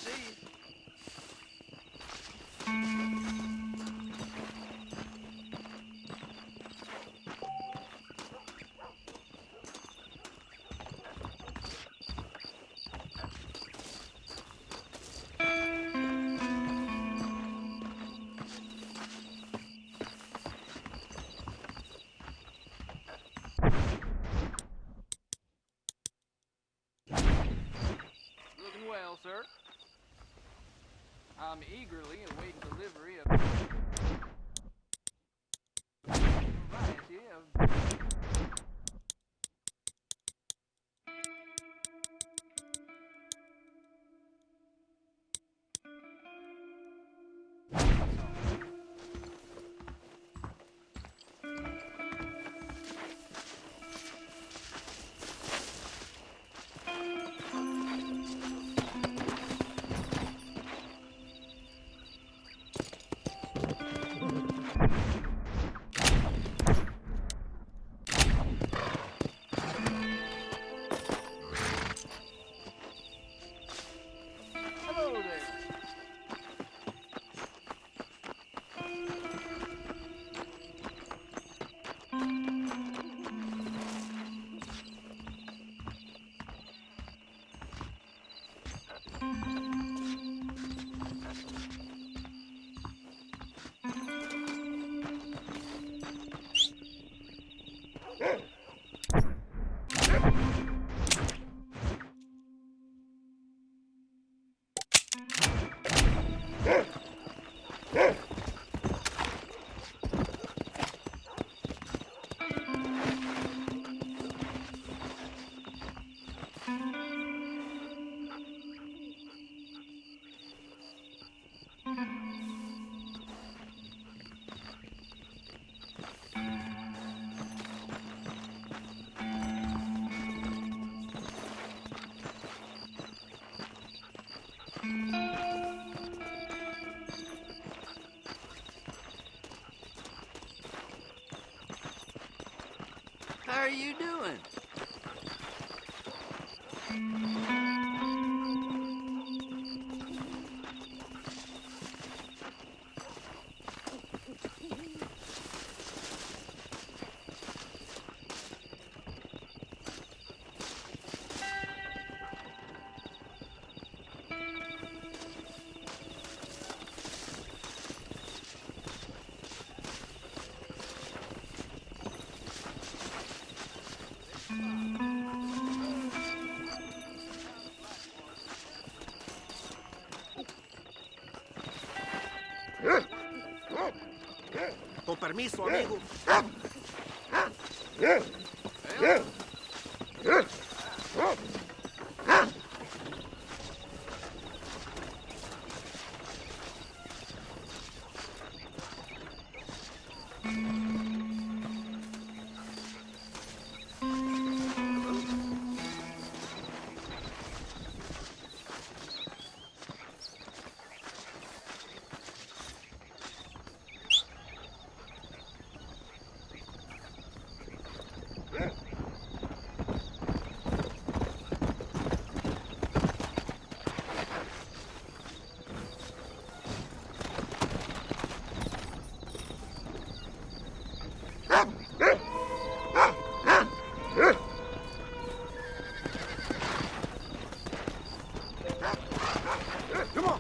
see. Looking well, sir. I'm eagerly awaiting delivery of a variety of... Hello there. How are you doing? Con permiso, amigo. Come on.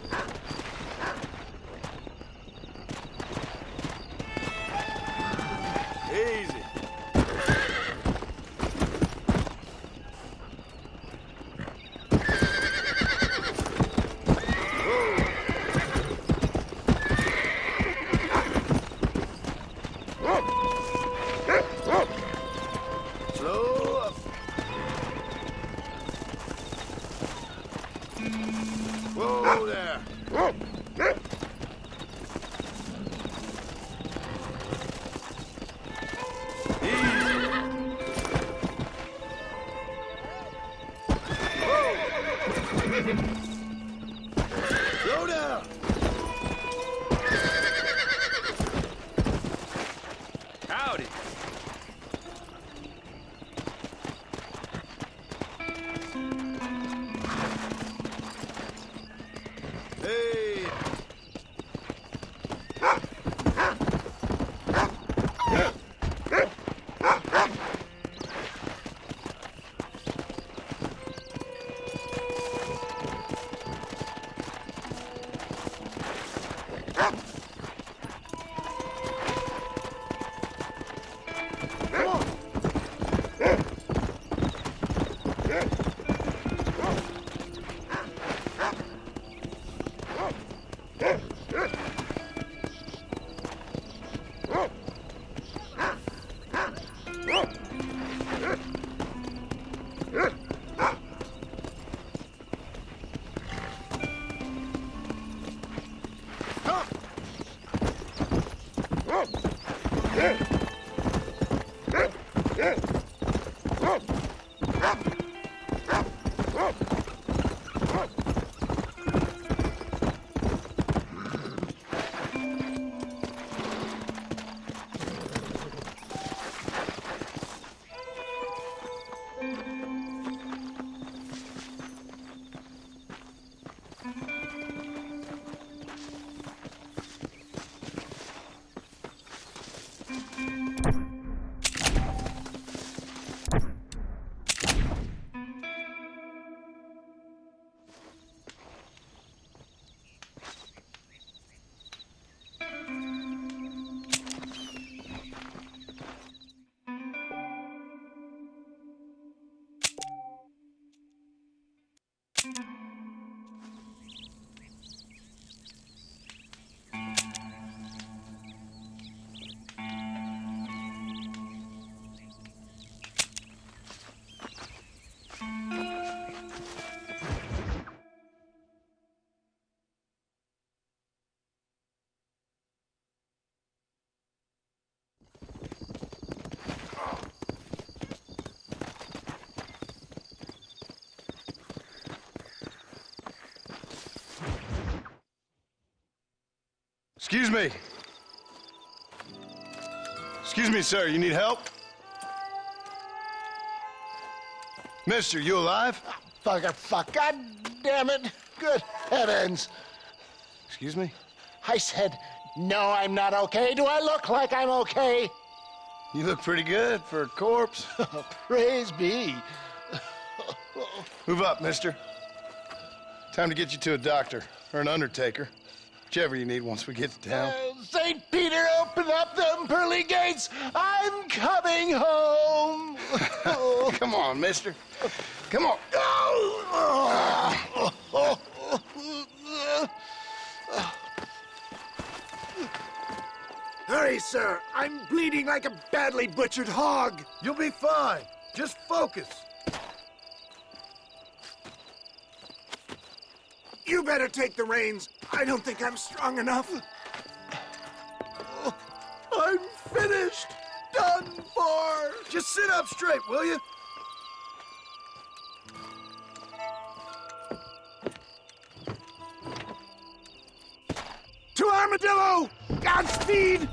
Easy. Slow up. Whoa there. Slow down. Howdy. Excuse me. Excuse me, sir. You need help? Mister, you alive? Fuck. God damn it. Good heavens. Excuse me? I said, no, I'm not okay. Do I look like I'm okay? You look pretty good for a corpse. Praise be. Move up, mister. Time to get you to a doctor or an undertaker. Whichever you need once we get to town. St. Peter, open up them pearly gates. I'm coming home. Come on, mister. Come on. Hurry, sir. I'm bleeding like a badly butchered hog. You'll be fine. Just focus. You better take the reins. I don't think I'm strong enough. I'm finished. Done for. Just sit up straight, will you? To Armadillo! Godspeed!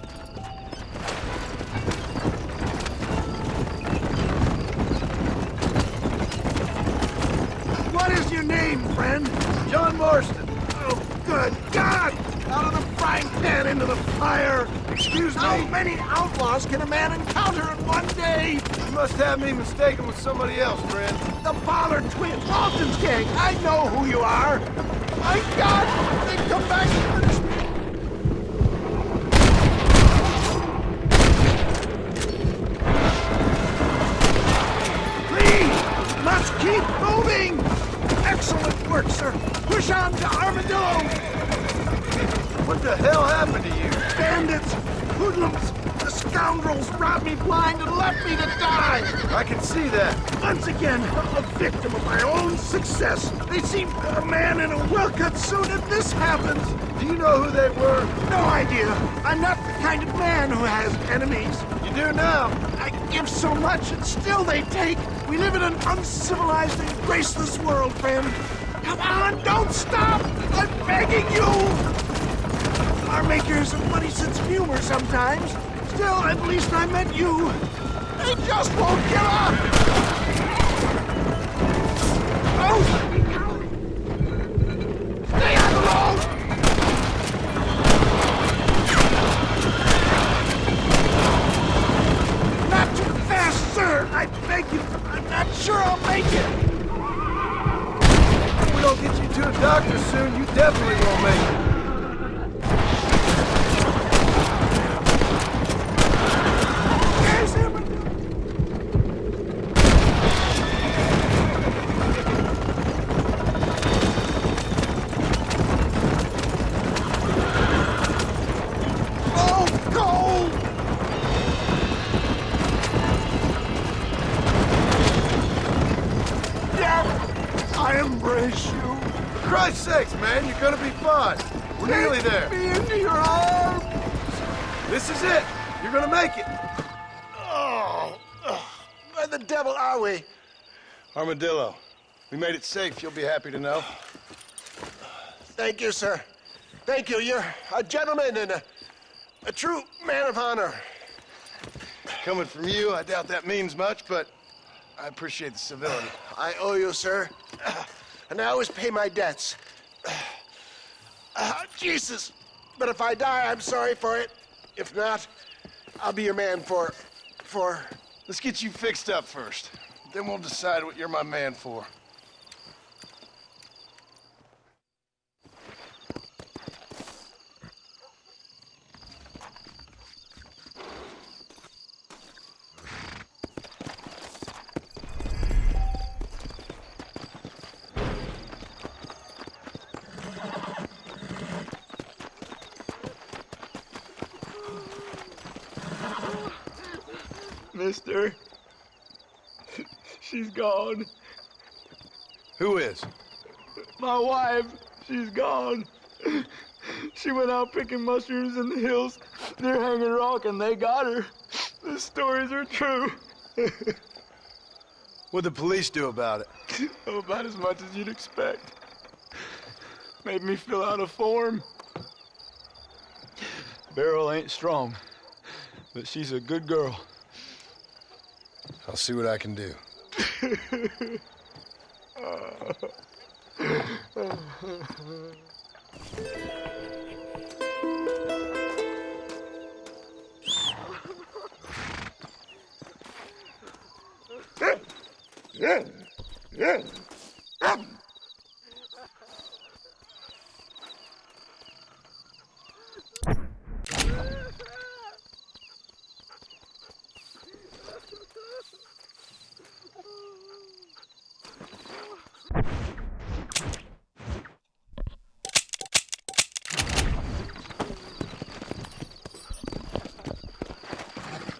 What is your name, friend? John Marston. Oh, good God! Out of the frying pan into the fire! Excuse me. How many outlaws can a man encounter in one day? You must have me mistaken with somebody else, friend. The Pollard twins, Walton's gang. I know who you are. My God! They've come back to finish me. Please, let's keep moving. Excellent work, sir. Push on to Armadillo. What the hell happened to you? Bandits, hoodlums, the scoundrels robbed me blind and left me to die. I can see that. Once again, a victim of my own success. They seem a man in a well-cut suit and this happens. Do you know who they were? No idea. I'm not the kind of man who has enemies. You do now. I give so much and still they take. We live in an uncivilized and graceless world, friend. Come on, don't stop! I'm begging you! Our maker has a funny sense of humor sometimes. Still, at least I met you. They just won't give up! Oh! Stay on the road! Not too fast, sir! I beg you. I'm not sure I'll make it. If we don't get you to a doctor soon, you definitely won't make it. There's him. Oh, go! Yeah, I embrace you. For Christ's sakes, man, you're gonna be fine. We're nearly there. Take me into your arms. This is it. You're gonna make it. Oh, where the devil are we? Armadillo, we made it safe. You'll be happy to know. Thank you, sir. Thank you. You're a gentleman and a true man of honor. Coming from you, I doubt that means much, but I appreciate the civility. I owe you, sir. And I always pay my debts. Jesus. But if I die, I'm sorry for it. If not, I'll be your man for... Let's get you fixed up first. Then we'll decide what you're my man for. Mister, she's gone. Who is? My wife, she's gone. She went out picking mushrooms in the hills near Hanging Rock and they got her. The stories are true. What'd the police do about it? Oh, about as much as you'd expect. Made me fill out a form. Beryl ain't strong, but she's a good girl. I'll see what I can do.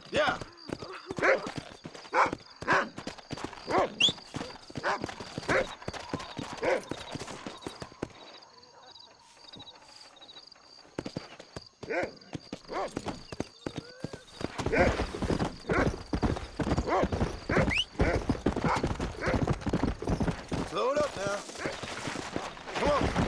Yeah. Slow it up now. Come on.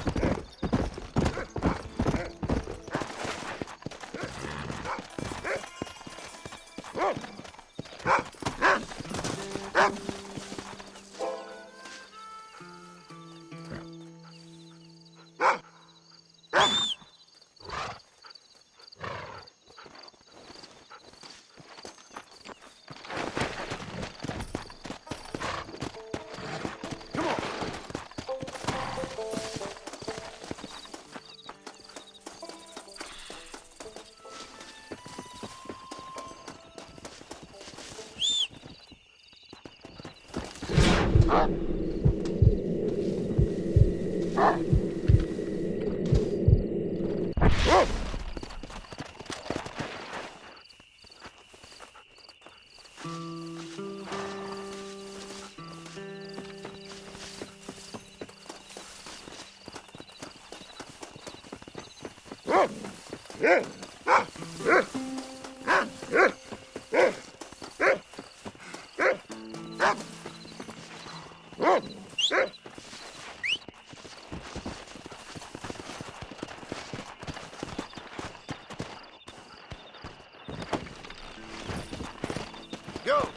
Go!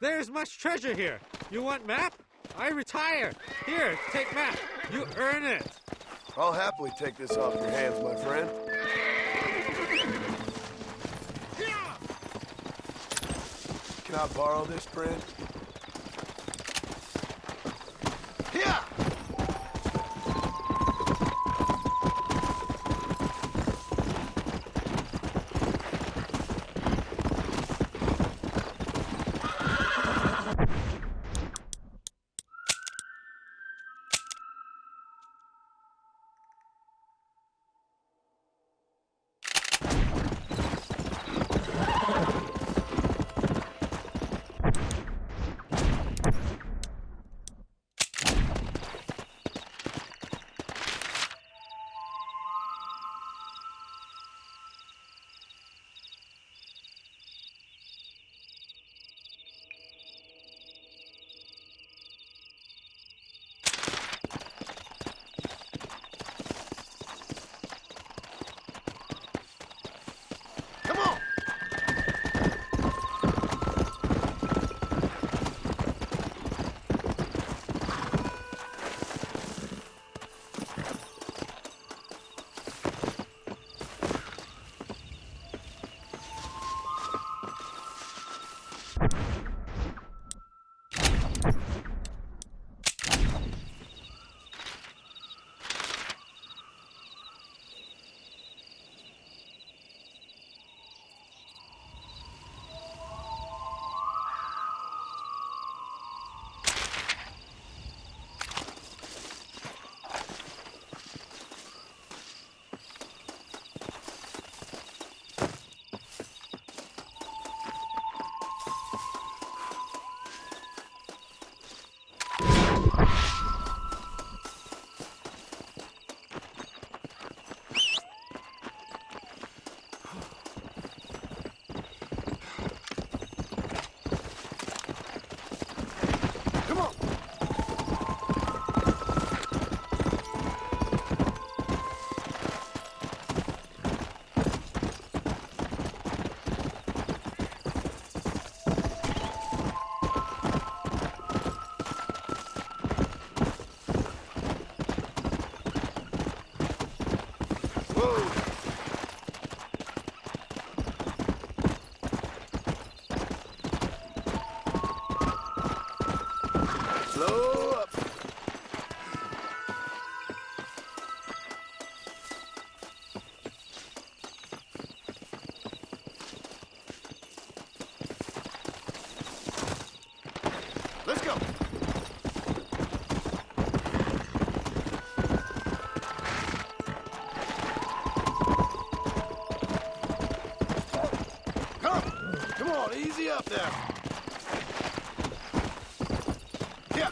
There's much treasure here. You want map? I retire. Here, take map. You earn it. I'll happily take this off your hands, my friend. Can I borrow this, friend? Here! Let's go. Come on, easy up there. Yeah.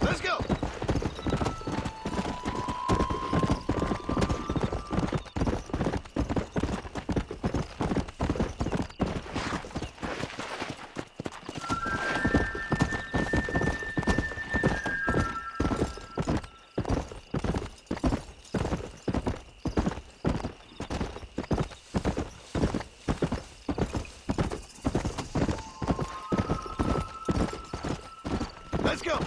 Let's go. Let's go.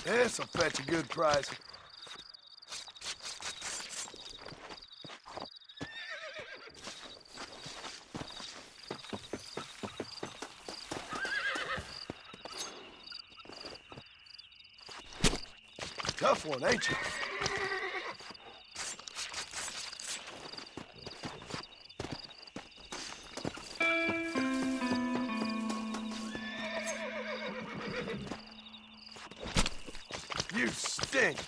This'll fetch a good price. Tough one, ain't you? You stink.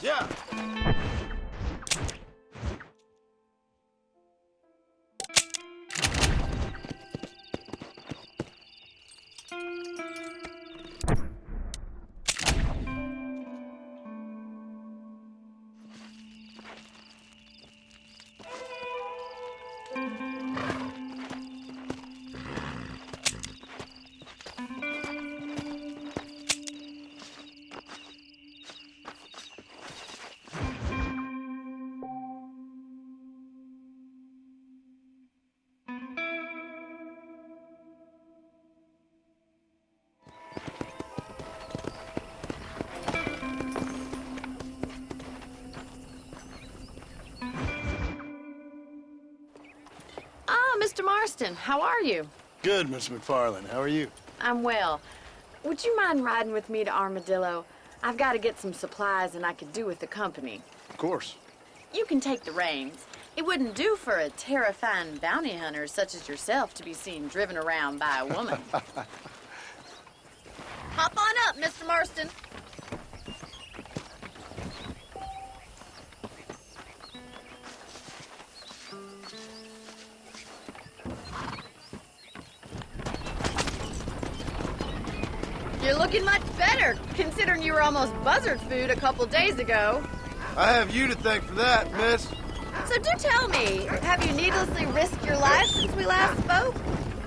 Yeah. Mr. Marston, how are you? Good, Miss McFarland. How are you? I'm well. Would you mind riding with me to Armadillo? I've got to get some supplies and I could do with the company. Of course. You can take the reins. It wouldn't do for a terrifying bounty hunter such as yourself to be seen driven around by a woman. Hop on up, Mr. Marston. You're looking much better, considering you were almost buzzard food a couple days ago. I have you to thank for that, miss. So do tell me, have you needlessly risked your life since we last spoke?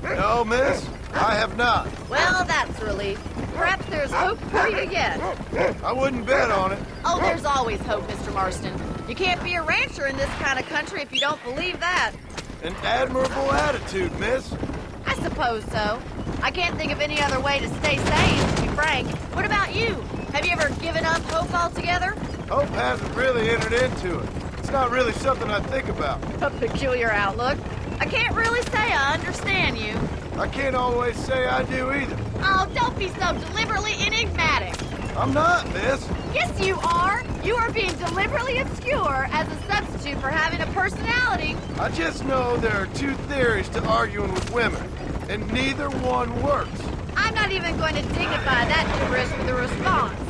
No, miss, I have not. Well, that's a relief. Perhaps there's hope for you yet. I wouldn't bet on it. Oh, there's always hope, Mr. Marston. You can't be a rancher in this kind of country if you don't believe that. An admirable attitude, miss. I suppose so. I can't think of any other way to stay sane, to be frank. What about you? Have you ever given up hope altogether? Hope hasn't really entered into it. It's not really something I think about. A peculiar outlook. I can't really say I understand you. I can't always say I do either. Oh, don't be so deliberately enigmatic. I'm not, miss. Yes, you are. You are being deliberately obscure as a substitute for having a personality. I just know there are two theories to arguing with women, and neither one works. I'm not even going to dignify that gibberish with a response.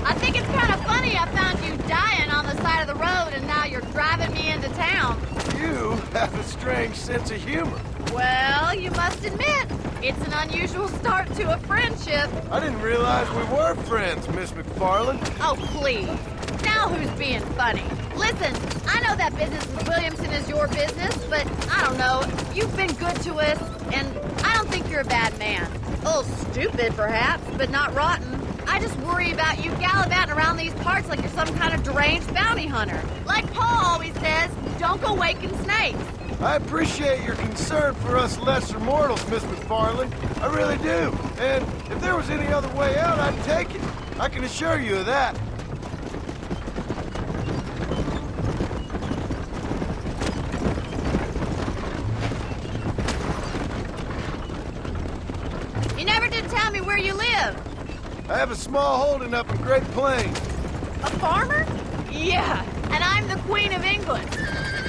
I think it's kind of funny I found you dying on the side of the road and now you're driving me into town. You have a strange sense of humor. Well, you must admit, it's an unusual start to a friendship. I didn't realize we were friends, Miss McFarland. Oh, please. Now who's being funny? Listen, I know that business with Williamson is your business, but I don't know. You've been good to us, and I don't think you're a bad man. A little stupid, perhaps, but not rotten. I just worry about you gallivanting around these parts like you're some kind of deranged bounty hunter. Like Paul always says, don't go waking snakes. I appreciate your concern for us lesser mortals, Miss McFarland. I really do. And if there was any other way out, I'd take it. I can assure you of that. You never did tell me where you live. I have a small holding up in Great Plains. A farmer? Yeah, and I'm the Queen of England.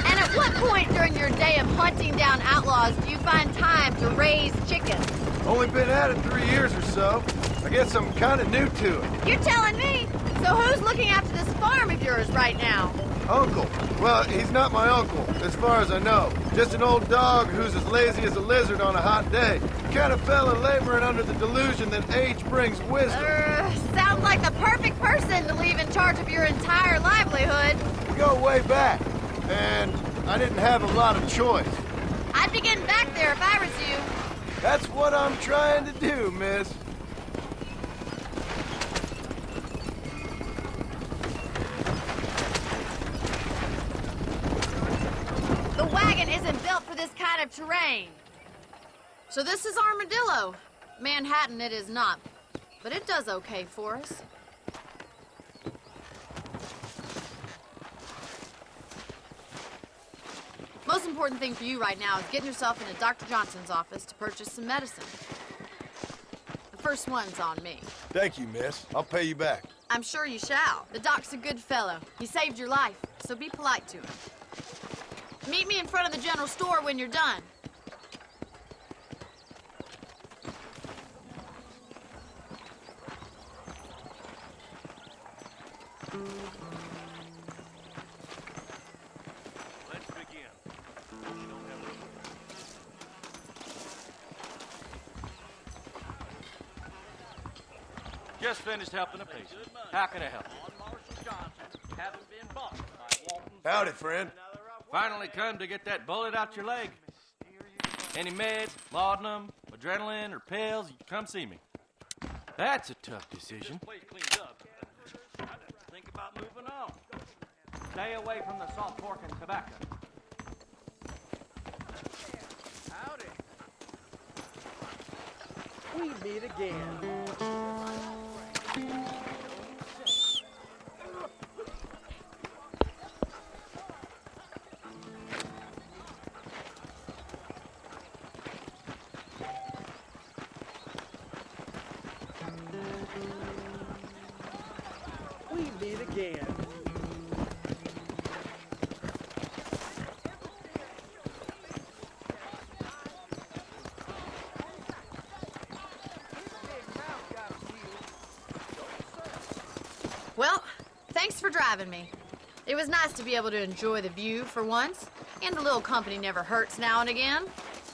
And at what point during your day of hunting down outlaws do you find time to raise chickens? Only been at it 3 years or so. I guess I'm kind of new to it. You're telling me? So who's looking after this farm of yours right now? Uncle. Well, he's not my uncle, as far as I know. Just an old dog who's as lazy as a lizard on a hot day. Kind of fella laboring under the delusion that age brings wisdom. Sounds like the perfect person to leave in charge of your entire livelihood. We go way back, and I didn't have a lot of choice. I'd be getting back there if I was you. That's what I'm trying to do, miss. The wagon isn't built for this kind of terrain. So this is Armadillo. Manhattan it is not, but it does okay for us. Most important thing for you right now is getting yourself into Dr. Johnson's office to purchase some medicine. The first one's on me. Thank you, miss. I'll pay you back. I'm sure you shall. The doc's a good fellow. He saved your life, so be polite to him. Meet me in front of the general store when you're done. Let's begin. Just finished helping a patient. How can I help? Howdy, friend. Finally come to get that bullet out your leg. Any meds, laudanum, adrenaline, or pills, you come see me. That's a tough decision. Think about moving on. Stay away from the salt pork and tobacco. Howdy. We meet again. We meet again. Well, thanks for driving me. It was nice to be able to enjoy the view for once, and a little company never hurts now and again.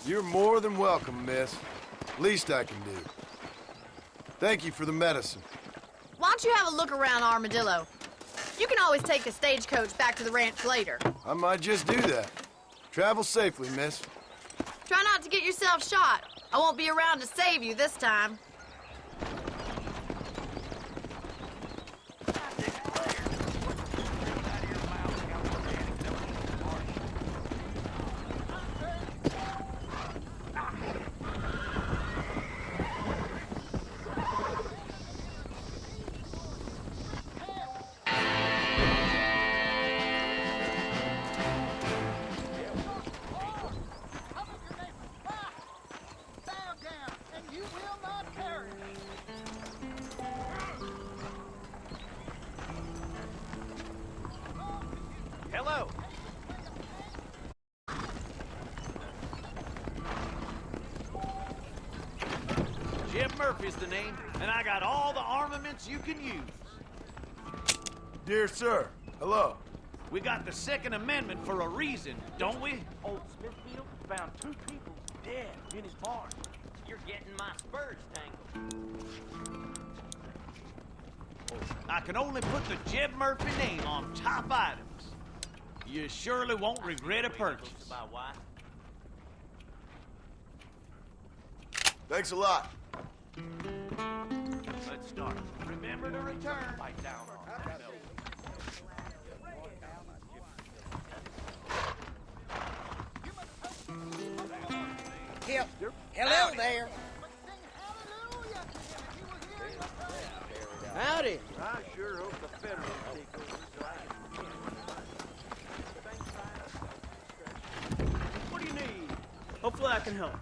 You're more than welcome, miss. Least I can do. Thank you for the medicine. Why don't you have a look around Armadillo? You can always take the stagecoach back to the ranch later. I might just do that. Travel safely, miss. Try not to get yourself shot. I won't be around to save you this time. Hello. Jim Murphy's the name, and I got all the armaments you can use. Dear sir, hello. We got the Second Amendment for a reason, don't we? Old Smithfield found 2 people dead in his barn. You're getting my spurs tangled. I can only put the Jeb Murphy name on top items. You surely won't regret a purchase. Thanks a lot. Let's start. Remember to return. Bite down on that note. Hello there. Howdy. I sure hope the Federals take over so I can... What do you need? Hopefully I can help.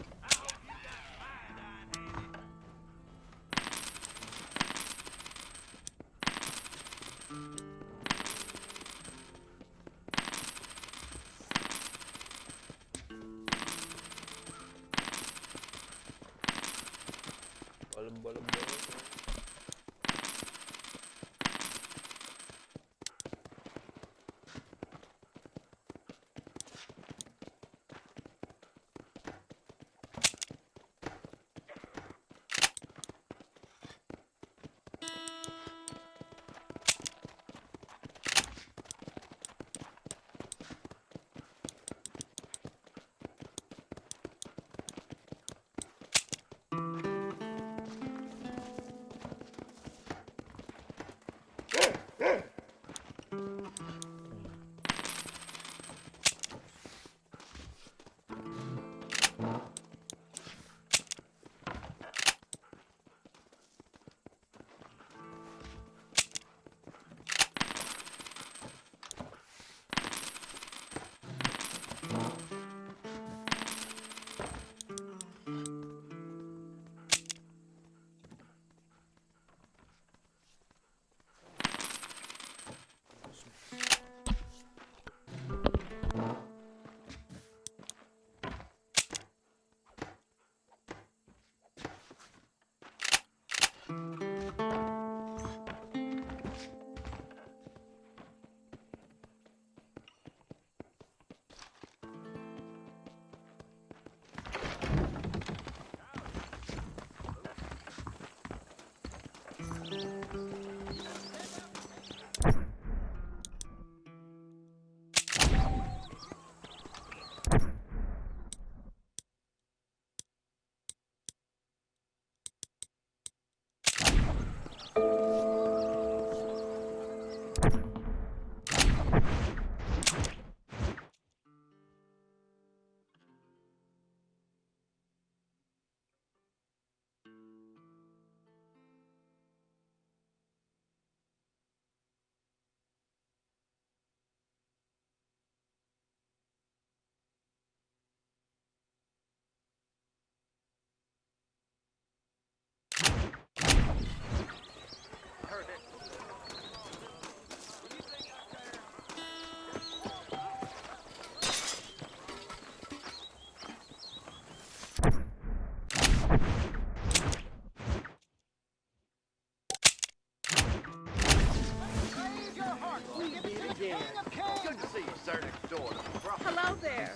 Hello there.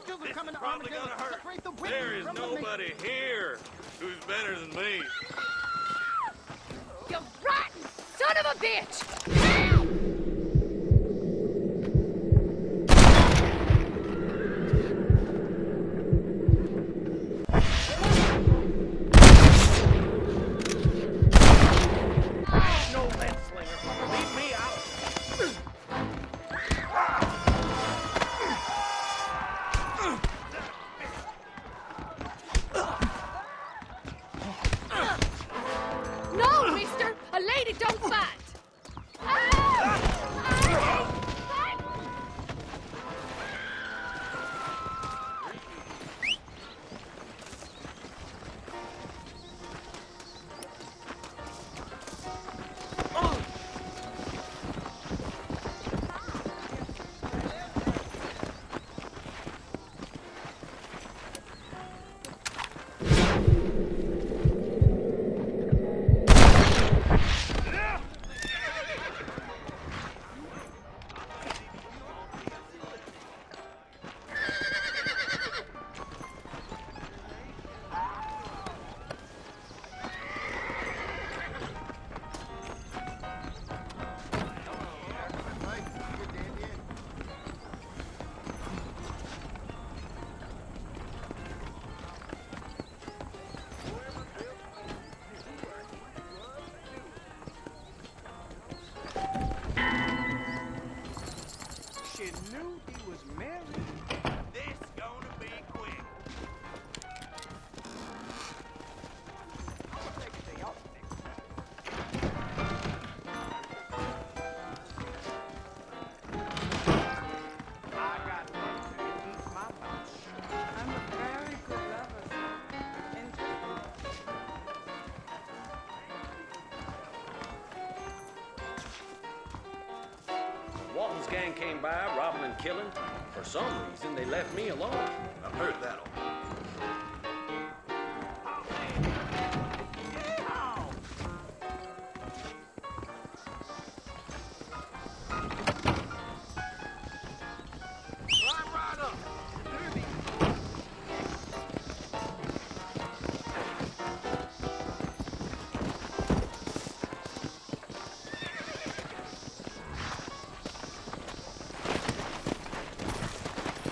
Angels are coming to Probably Armadillo gonna to hurt. separate the wicked There is from the nobody here who's better than me. You rotten son of a bitch! No lead slinger. Leave me out. No, mister! A lady don't fight! She knew he was married. This gonna be quick. I got one to keep my mouth shut. I'm a very good lover, sir. Interesting. Walton's gang came by, robbing and killing. For some reason, they left me alone. I've heard that all. Climb right up.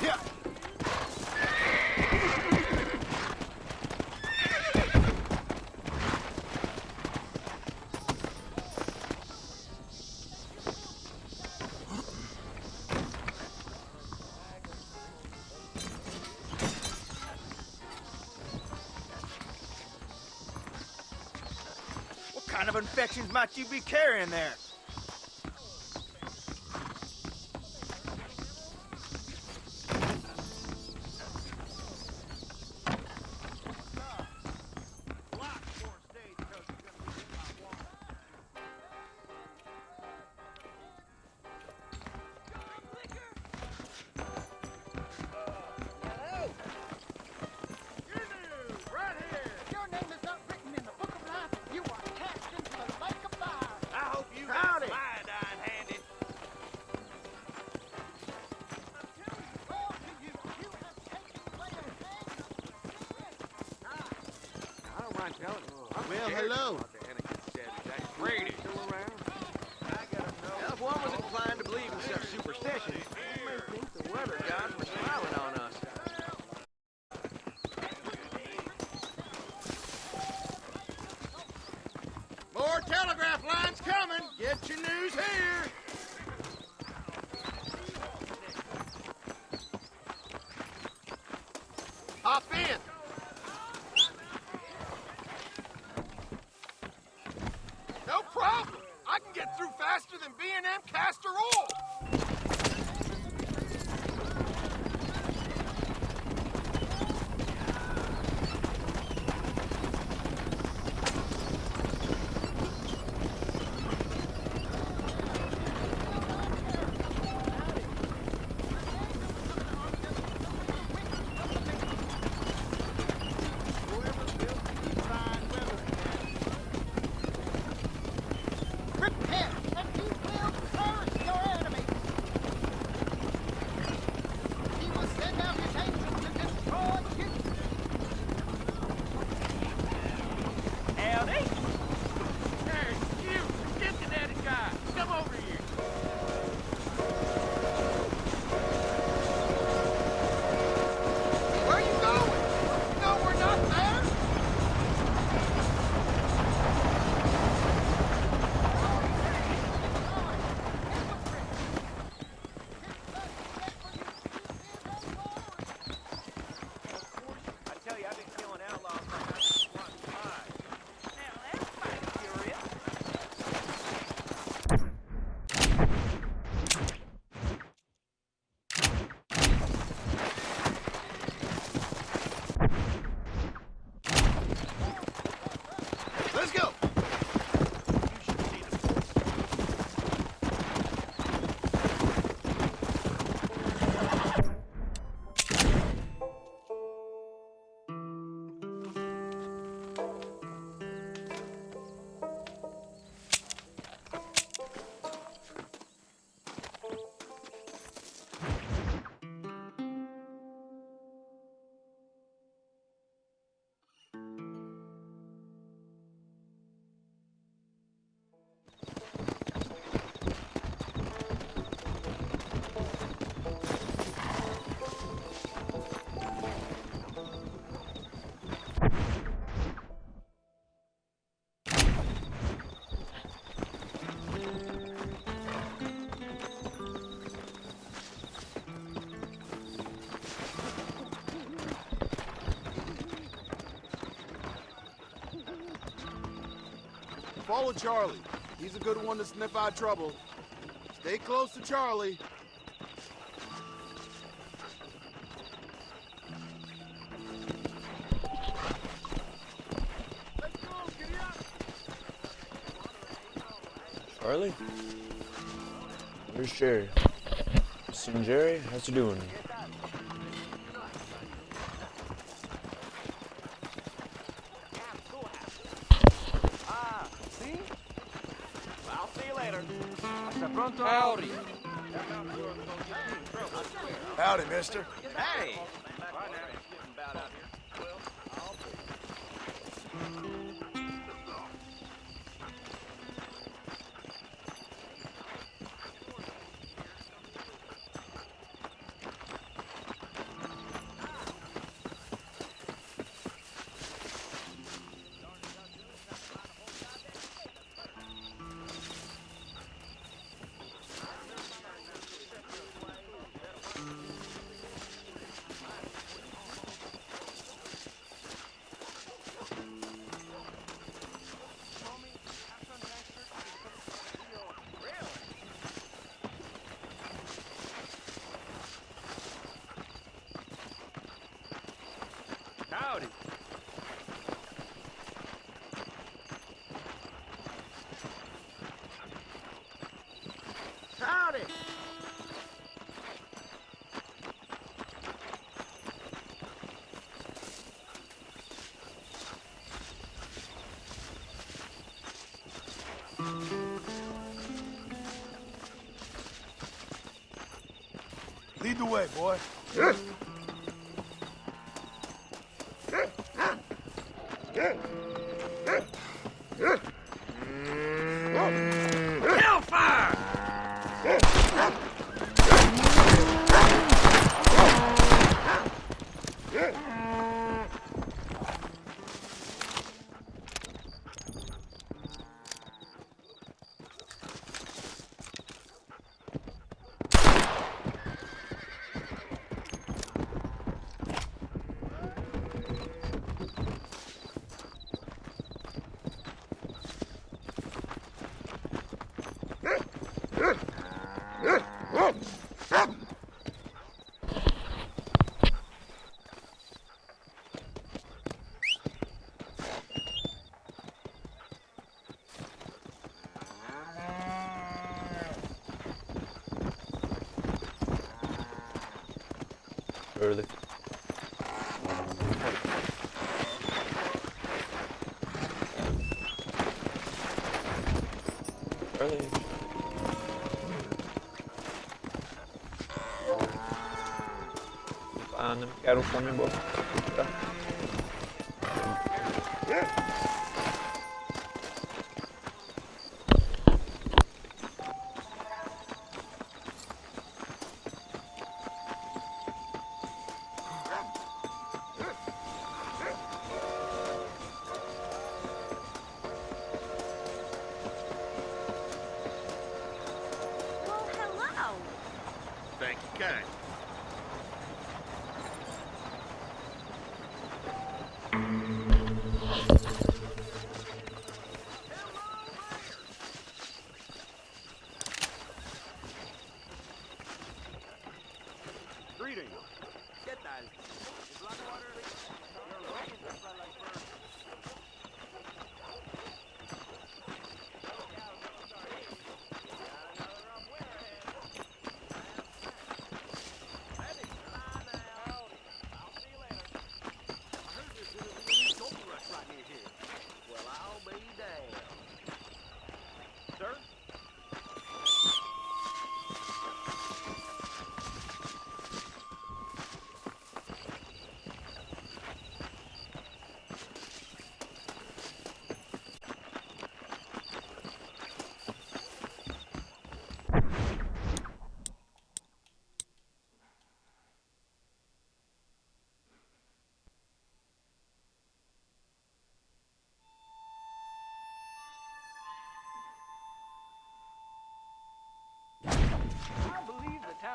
Yeah. What kind of infections might you be carrying there? Your name is not written in the book of life. You are cast into the lake of fire. I hope you Howdy. got some iodine handy. Well, to you, you have taken away a hand. I don't mind telling you. Well, hello. Brady. Still around? Well, if one was inclined to believe in such superstition, you may think the weather gods were smiling on us. More telegraph lines coming. Get your news here. Hop in. No problem. I can get through faster than B&M castor oil. Repent, and you will perish your enemies. Johnny! Hey, you! Cincinnati guy! Come over here! Where are you going? No, we're not there! I tell you, I've been killing outlaws like I've been swatting pies. Now that's mighty curious. Let's go! You should see the force. Follow Charlie. He's a good one to sniff out trouble. Stay close to Charlie. Charlie? Where's Jerry? Seen Jerry? How's he doing? Ah, see? I'll see you later. Hasta pronto. Howdy. Howdy, mister. Hey! Howdy. Howdy. Lead the way, boy. Hellfire! Early. Early. Find them cattle for me, boy.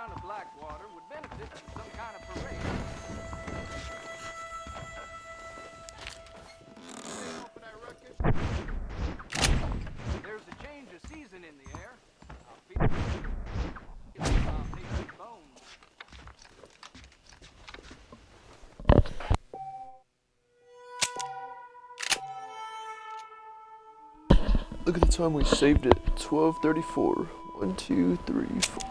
town of Blackwater would benefit from some kind of parade. There's a change of season in the air. I'll feel my patient's bones. Look at the time we saved it. 12:34. 1, 2, 3, 4.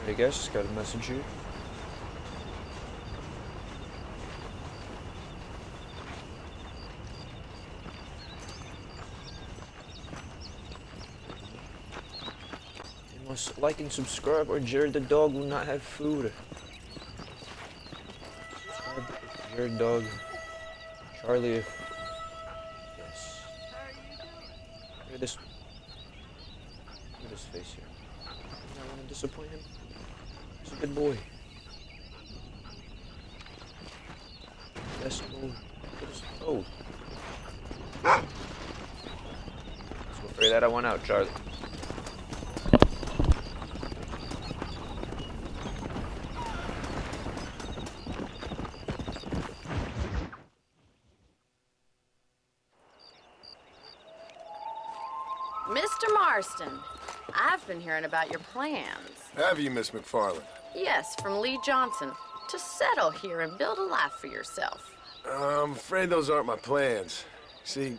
Hey guys, just got a message here. You must like and subscribe or Jared the dog will not have food. Subscribe if Jared dog. Charlie if... Yes. Look at this. Look at this face here. I don't want to disappoint him. He's a good boy. Best boy. Oh. Let's go figure that one out, Charlie. Mr. Marston, I've been hearing about your plans. Have you, Miss McFarland? Yes, from Lee Johnson. To settle here and build a life for yourself. I'm afraid those aren't my plans. See,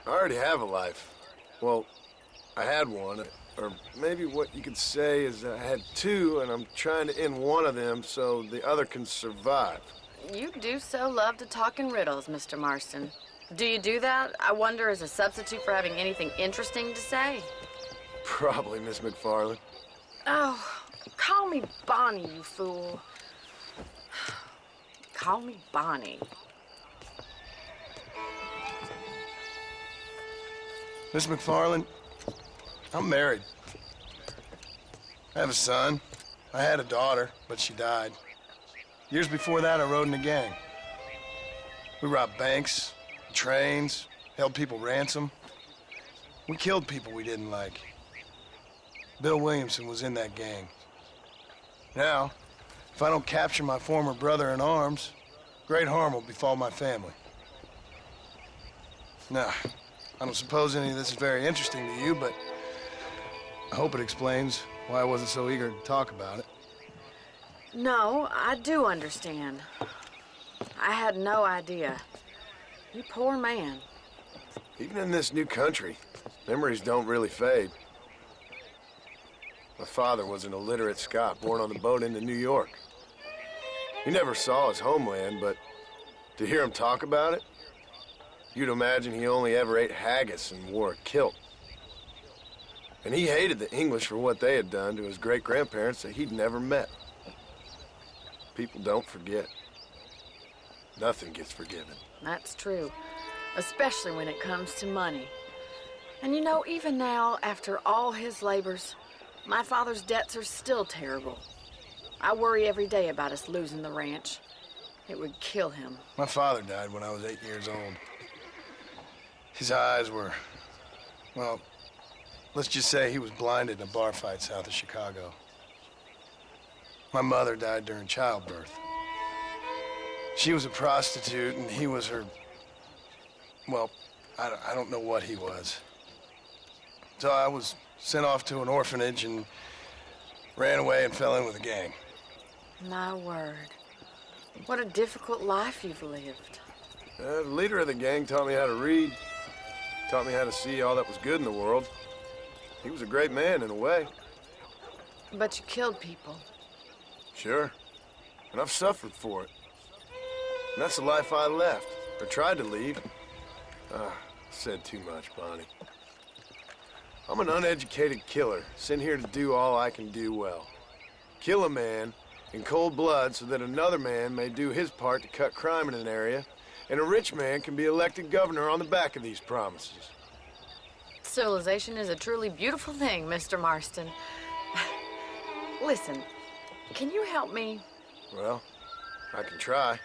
I already have a life. Well, I had one. Or maybe what you could say is I had two, and I'm trying to end one of them so the other can survive. You do so love to talk in riddles, Mr. Marston. Do you do that, I wonder, as a substitute for having anything interesting to say? Probably, Miss McFarland. Oh, call me Bonnie, you fool. Call me Bonnie. Miss McFarland, I'm married. I have a son. I had a daughter, but she died. Years before that, I rode in a gang. We robbed banks, trains, held people ransom. We killed people we didn't like. Bill Williamson was in that gang. Now, if I don't capture my former brother in arms, great harm will befall my family. Now, I don't suppose any of this is very interesting to you, but I hope it explains why I wasn't so eager to talk about it. No, I do understand. I had no idea. You poor man. Even in this new country, memories don't really fade. My father was an illiterate Scot born on the boat into New York. He never saw his homeland, but to hear him talk about it, you'd imagine he only ever ate haggis and wore a kilt. And he hated the English for what they had done to his great-grandparents that he'd never met. People don't forget. Nothing gets forgiven. That's true, especially when it comes to money. And you know, even now, after all his labors, my father's debts are still terrible. I worry every day about us losing the ranch. It would kill him. My father died when I was 8 years old. His eyes were, well, let's just say he was blinded in a bar fight south of Chicago. My mother died during childbirth. She was a prostitute and he was her, well, I don't know what he was. So I was sent off to an orphanage and ran away and fell in with a gang. My word. What a difficult life you've lived. The leader of the gang taught me how to read, taught me how to see all that was good in the world. He was a great man in a way. But you killed people. Sure. And I've suffered for it. And that's the life I left, or tried to leave. Said too much, Bonnie. I'm an uneducated killer, sent here to do all I can do well. Kill a man in cold blood so that another man may do his part to cut crime in an area, and a rich man can be elected governor on the back of these promises. Civilization is a truly beautiful thing, Mr. Marston. Listen, can you help me? Well, I can try.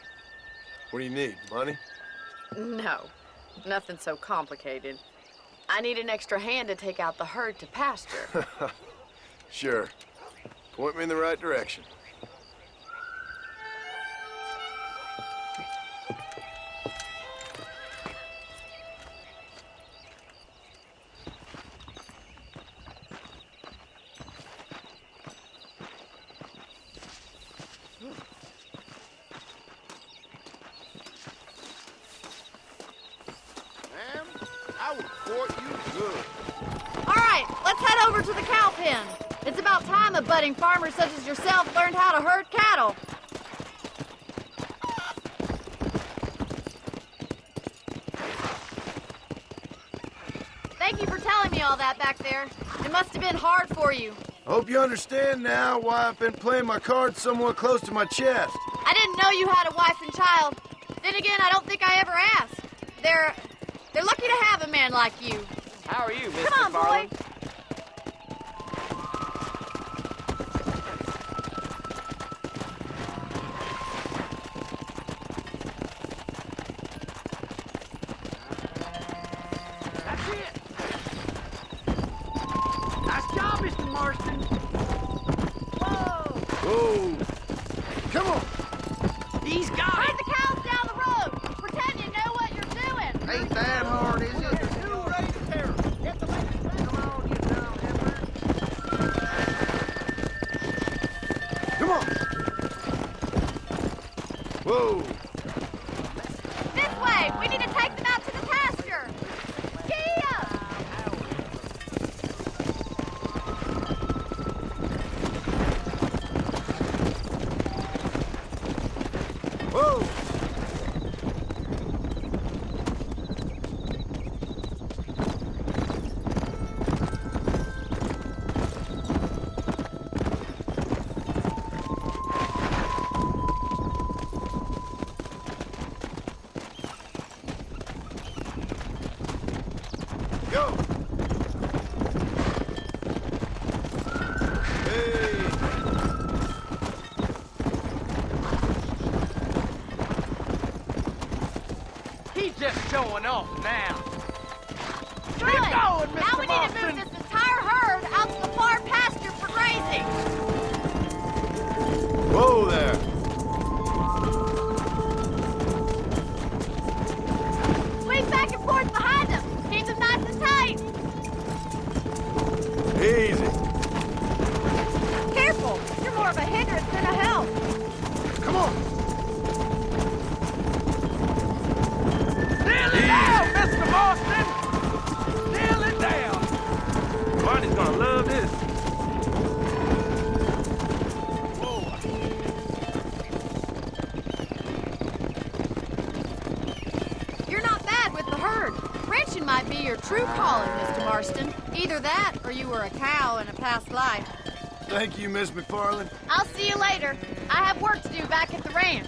What do you need, money? No, nothing so complicated. I need an extra hand to take out the herd to pasture. Sure. Point me in the right direction. I would court you good. All right, let's head over to the cow pen. It's about time a budding farmer such as yourself learned how to herd cattle. Thank you for telling me all that back there. It must have been hard for you. I hope you understand now why I've been playing my cards somewhat close to my chest. I didn't know you had a wife and child. Then again, I don't think I ever asked. They're lucky to have a man like you. How are you, Miss Come on, McFarland? boy. That's it. Nice job, Mr. Marston. Whoa! Whoa! Come on! He's got Herd it. the cows down the road. Pretend you know what you're doing. Ain't that hard, is it? Come on! Whoa! This way. We need to take them out to the pasture. Gee up! Whoa! Go! Hey! He's just showing off now. Good. Keep going, Now Mr. we need to Marston. move this entire herd out to the far pasture for grazing. Whoa there! Swing back and forth behind them. Keep them nice and tight. Easy! Careful. You're more of a hindrance than a help. Come on! Nail it down, Mr. Marston. Nail it down. Barney's gonna love this. You're not bad with the herd. Ranching might be your true calling, Mr. Marston. Either that, or you were a cow in a past life. Thank you, Miss McFarland. I'll see you later. I have work to do back at the ranch.